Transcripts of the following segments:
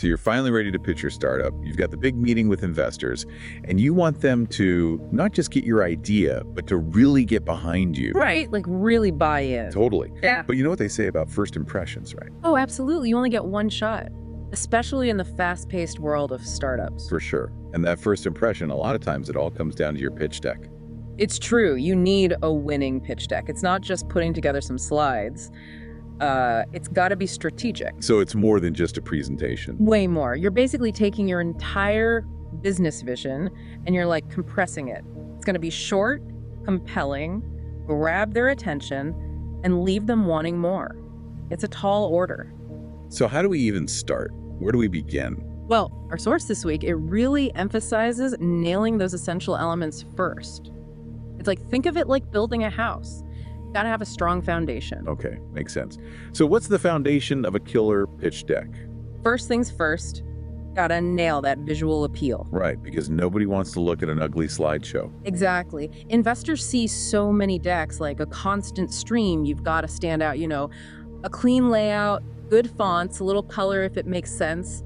So you're finally ready to pitch your startup. You've got the big meeting with investors, and you want them to not just get your idea, but to really get behind you. Right, like really buy in. Totally. Yeah. But you know what they say about first impressions, right? Oh, absolutely. You only get one shot, especially in the fast-paced world of startups. For sure. And that first impression, a lot of times it all comes down to your pitch deck. It's true. You need a winning pitch deck. It's not just putting together some slides. It's got to be strategic. So it's more than just a presentation. Way more. You're basically taking your entire business vision and you're like compressing it. It's going to be short, compelling, grab their attention, and leave them wanting more. It's a tall order. So how do we even start? Where do we begin? Well, our source this week, it really emphasizes nailing those essential elements first. It's like, think of it like building a house. Got to have a strong foundation. Okay, makes sense. So what's the foundation of a killer pitch deck? First things first, got to nail that visual appeal. Right, because nobody wants to look at an ugly slideshow. Exactly. Investors see so many decks, like a constant stream. You've got to stand out, a clean layout, good fonts, a little color if it makes sense.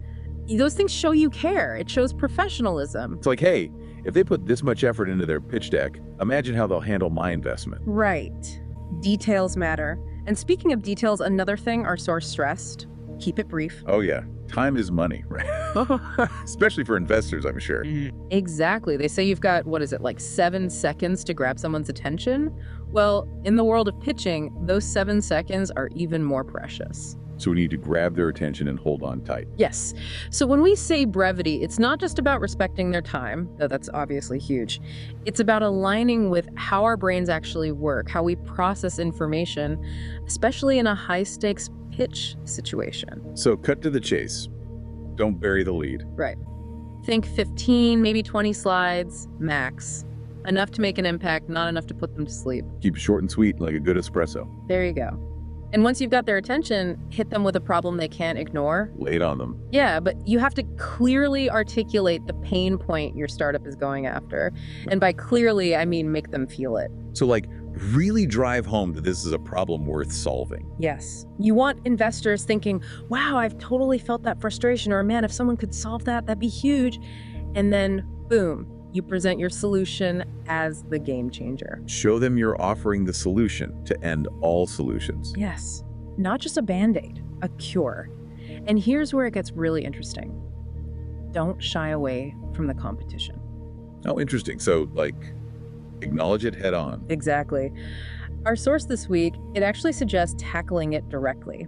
Those things show you care. It shows professionalism. It's like, hey, if they put this much effort into their pitch deck, imagine how they'll handle my investment. Right. Details matter. And speaking of details, another thing our source stressed, keep it brief. Oh yeah, time is money, right? Especially for investors, I'm sure. Exactly. They say you've got, like 7 seconds to grab someone's attention? Well, in the world of pitching, those 7 seconds are even more precious. So we need to grab their attention and hold on tight. Yes. So when we say brevity, it's not just about respecting their time, though that's obviously huge. It's about aligning with how our brains actually work, how we process information, especially in a high-stakes pitch situation. So cut to the chase. Don't bury the lead. Right. Think 15, maybe 20 slides, max. Enough to make an impact, not enough to put them to sleep. Keep it short and sweet, like a good espresso. There you go. And once you've got their attention, hit them with a problem they can't ignore. Lay it on them. Yeah, but you have to clearly articulate the pain point your startup is going after. And by clearly, I mean make them feel it. So like really drive home that this is a problem worth solving. Yes. You want investors thinking, wow, I've totally felt that frustration, or man, if someone could solve that, that'd be huge. And then boom, you present your solution as the game changer. Show them you're offering the solution to end all solutions. Yes. Not just a Band-Aid, a cure. And here's where it gets really interesting. Don't shy away from the competition. Oh, interesting. So, like, acknowledge it head on. Exactly. Our source this week, it actually suggests tackling it directly.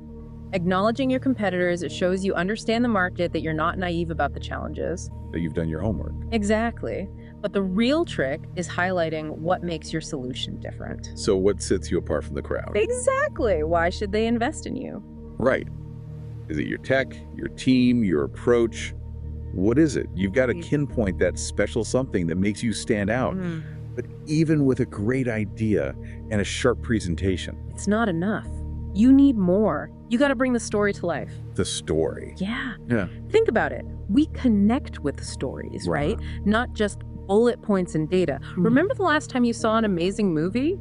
Acknowledging your competitors, it shows you understand the market, that you're not naive about the challenges. That you've done your homework. Exactly. But the real trick is highlighting what makes your solution different. So what sets you apart from the crowd? Exactly. Why should they invest in you? Right. Is it your tech, your team, your approach? What is it? You've got to pinpoint that special something that makes you stand out. But even with a great idea and a sharp presentation, it's not enough. You need more. You got to bring the story to life. The story. Yeah. Yeah. Think about it. We connect with stories, right? Not just bullet points and data. Remember the last time you saw an amazing movie?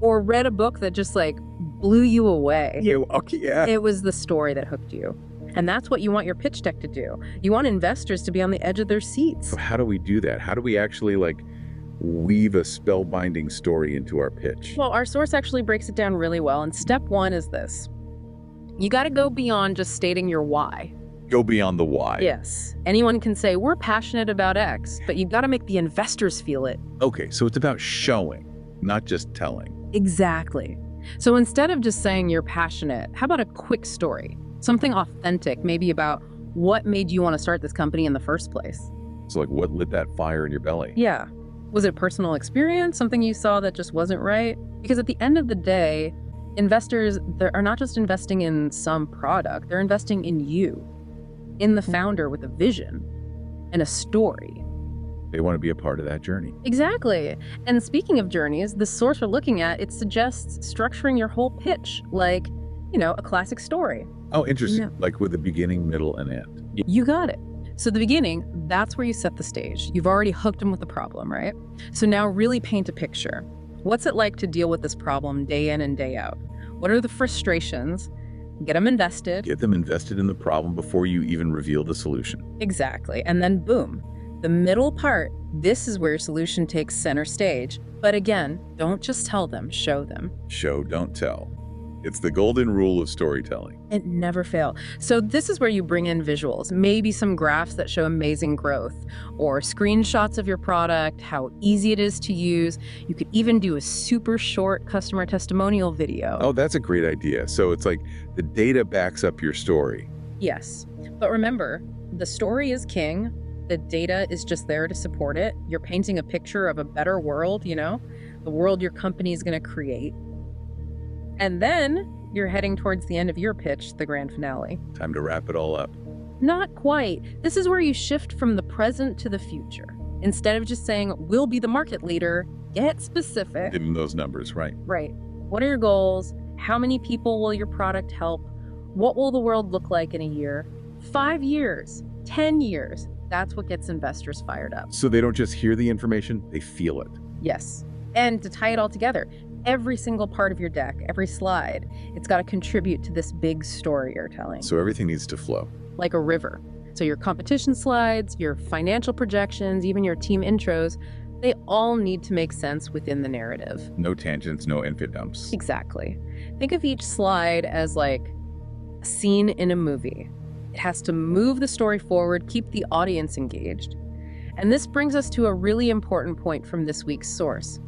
Or read a book that just like blew you away? Yeah, okay, yeah. It was the story that hooked you. And that's what you want your pitch deck to do. You want investors to be on the edge of their seats. So how do we do that? How do we actually like weave a spellbinding story into our pitch? Well, our source actually breaks it down really well. And step one is this. You got to go beyond just stating your why. Go beyond the why. Yes. Anyone can say, we're passionate about X, but you've got to make the investors feel it. Okay, so it's about showing, not just telling. Exactly. So instead of just saying you're passionate, how about a quick story? Something authentic, maybe about what made you want to start this company in the first place. So like what lit that fire in your belly? Yeah. Was it personal experience? Something you saw that just wasn't right? Because at the end of the day, investors are not just investing in some product, they're investing in you, in the founder with a vision and a story. They want to be a part of that journey. Exactly. And speaking of journeys, the source we're looking at, it suggests structuring your whole pitch like, a classic story. Oh, interesting. Yeah. Like with a beginning, middle, and end. You got it. So the beginning, that's where you set the stage. You've already hooked them with the problem, right? So now really paint a picture. What's it like to deal with this problem day in and day out? What are the frustrations? get them invested. Get them invested in the problem before you even reveal the solution. Exactly. And then boom, the middle part, this is where your solution takes center stage. But again, don't just tell them, show them. Show, don't tell. It's the golden rule of storytelling. It never fails. So this is where you bring in visuals, maybe some graphs that show amazing growth, or screenshots of your product, how easy it is to use. You could even do a super short customer testimonial video. Oh, that's a great idea. So it's like the data backs up your story. Yes. But remember, the story is king. The data is just there to support it. You're painting a picture of a better world, the world your company is going to create. And then you're heading towards the end of your pitch, the grand finale. Time to wrap it all up. Not quite. This is where you shift from the present to the future. Instead of just saying, we'll be the market leader, get specific. Give them those numbers, right? Right. What are your goals? How many people will your product help? What will the world look like in a year? 5 years, 10 years. That's what gets investors fired up. So they don't just hear the information, they feel it. Yes. And to tie it all together, every single part of your deck, every slide, it's got to contribute to this big story you're telling. So everything needs to flow. Like a river. So your competition slides, your financial projections, even your team intros, they all need to make sense within the narrative. No tangents, no info dumps. Exactly. Think of each slide as like a scene in a movie. It has to move the story forward, keep the audience engaged. And this brings us to a really important point from this week's source.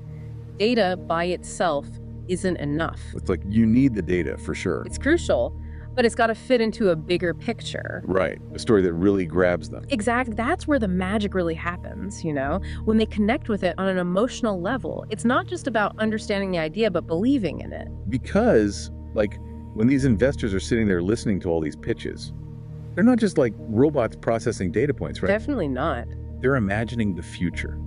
Data by itself isn't enough. It's like you need the data for sure. It's crucial, but it's got to fit into a bigger picture. Right. A story that really grabs them. Exactly. That's where the magic really happens, when they connect with it on an emotional level. It's not just about understanding the idea, but believing in it. Because, when these investors are sitting there listening to all these pitches, they're not just like robots processing data points, right? Definitely not. They're imagining the future.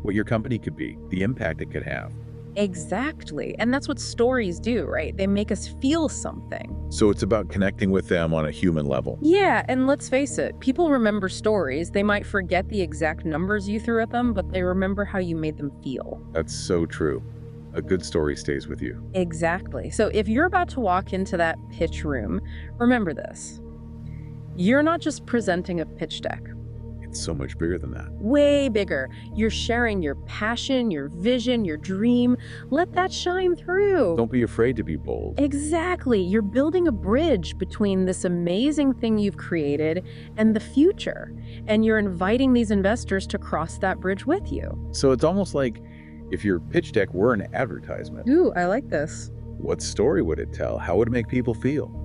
What your company could be, the impact it could have. Exactly. And that's what stories do, right? They make us feel something. So it's about connecting with them on a human level. Yeah, and let's face it, people remember stories. They might forget the exact numbers you threw at them, but they remember how you made them feel. That's so true. A good story stays with you. Exactly. So if you're about to walk into that pitch room, remember this. You're not just presenting a pitch deck. It's so much bigger than that. Way bigger. You're sharing your passion, your vision, your dream. Let that shine through. Don't be afraid to be bold. Exactly. You're building a bridge between this amazing thing you've created and the future. And you're inviting these investors to cross that bridge with you. So it's almost like if your pitch deck were an advertisement. Ooh, I like this. What story would it tell? How would it make people feel?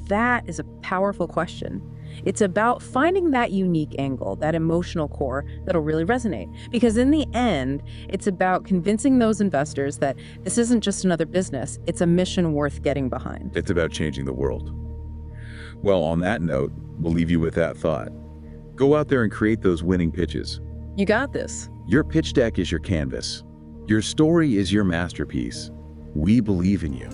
That is a powerful question. It's about finding that unique angle, that emotional core that'll really resonate. Because in the end, it's about convincing those investors that this isn't just another business, it's a mission worth getting behind. It's about changing the world. Well, on that note, we'll leave you with that thought. Go out there and create those winning pitches. You got this. Your pitch deck is your canvas. Your story is your masterpiece. We believe in you.